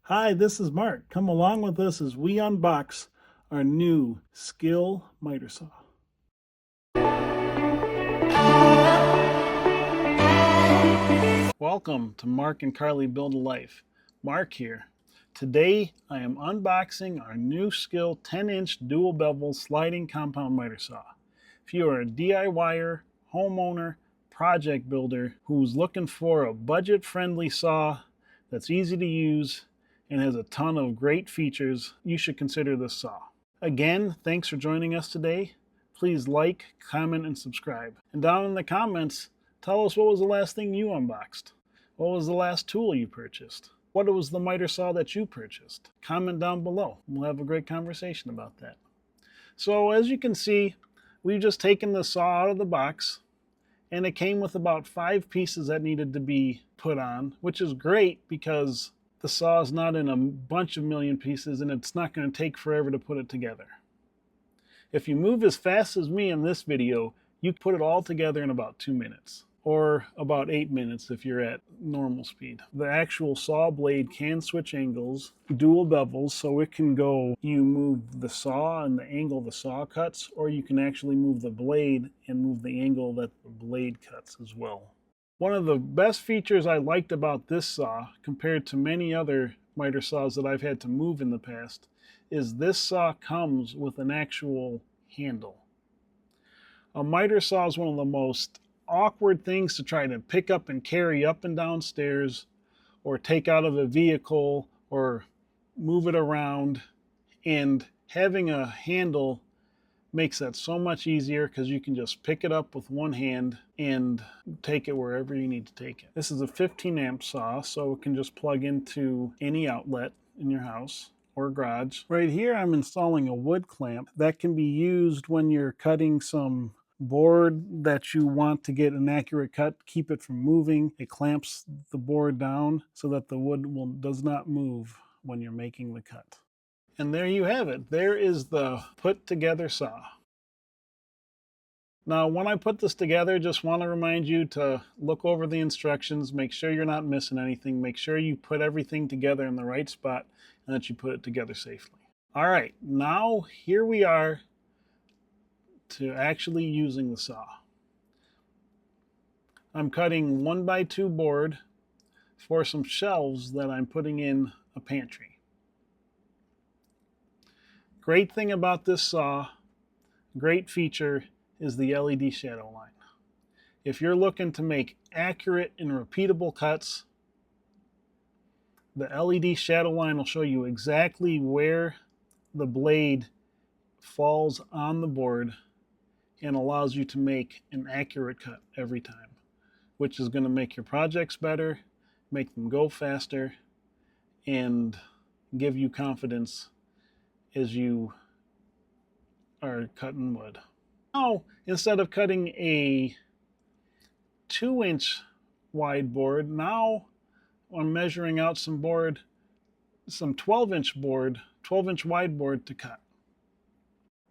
Hi, this is Mark. Come along with us as we unbox our new Skil miter saw. Welcome to Mark and Carly Build a Life. Mark here. Today I am unboxing our new Skil 10-inch dual bevel sliding compound miter saw. If you are a DIYer, homeowner, project builder who's looking for a budget-friendly saw that's easy to use and has a ton of great features, you should consider this saw. Again, thanks for joining us today. Please like, comment, and subscribe. And down in the comments, tell us what was the last thing you unboxed. What was the last tool you purchased? What was the miter saw that you purchased? Comment down below. We'll have a great conversation about that. So as you can see, we've just taken the saw out of the box, and it came with about 5 pieces that needed to be put on, which is great because the saw is not in a bunch of million pieces and it's not going to take forever to put it together. If you move as fast as me in this video, you put it all together in about 2 minutes, or about 8 minutes if you're at normal speed. The actual saw blade can switch angles, dual bevels, so it can go, you move the saw and the angle the saw cuts, or you can actually move the blade and move the angle that the blade cuts as well. One of the best features I liked about this saw, compared to many other miter saws that I've had to move in the past, is this saw comes with an actual handle. A miter saw is one of the most awkward things to try to pick up and carry up and down stairs, or take out of a vehicle, or move it around, and having a handle makes that so much easier because you can just pick it up with one hand and take it wherever you need to take it. This is a 15 amp saw, so it can just plug into any outlet in your house or garage. Right here I'm installing a wood clamp that can be used when you're cutting some board that you want to get an accurate cut, keep it from moving. It clamps the board down so that the wood does not move when you're making the cut. And there you have it. There is the put together saw. Now, when I put this together, just want to remind you to look over the instructions, make sure you're not missing anything, make sure you put everything together in the right spot, and that you put it together safely. All right, now here we are to actually using the saw. I'm cutting 1x2 board for some shelves that I'm putting in a pantry. Great thing about this saw, great feature, is the LED shadow line. If you're looking to make accurate and repeatable cuts, the LED shadow line will show you exactly where the blade falls on the board and allows you to make an accurate cut every time, which is going to make your projects better, make them go faster, and give you confidence as you are cutting wood. Now, instead of cutting a 2-inch wide board, now I'm measuring out some 12-inch wide board to cut.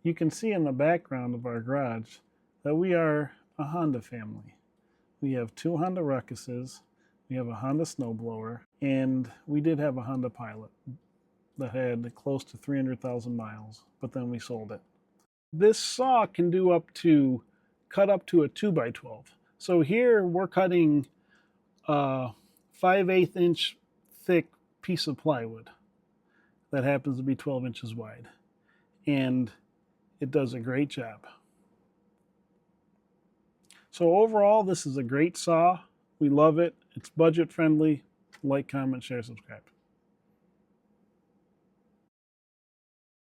You can see in the background of our garage that we are a Honda family. We have 2 Honda Ruckuses, we have a Honda snowblower, and we did have a Honda Pilot that had close to 300,000 miles, but then we sold it. This saw can cut up to a 2x12. So here we're cutting a 5/8 inch thick piece of plywood that happens to be 12 inches wide. And it does a great job. So overall, this is a great saw. We love it. It's budget friendly. Like, comment, share, subscribe.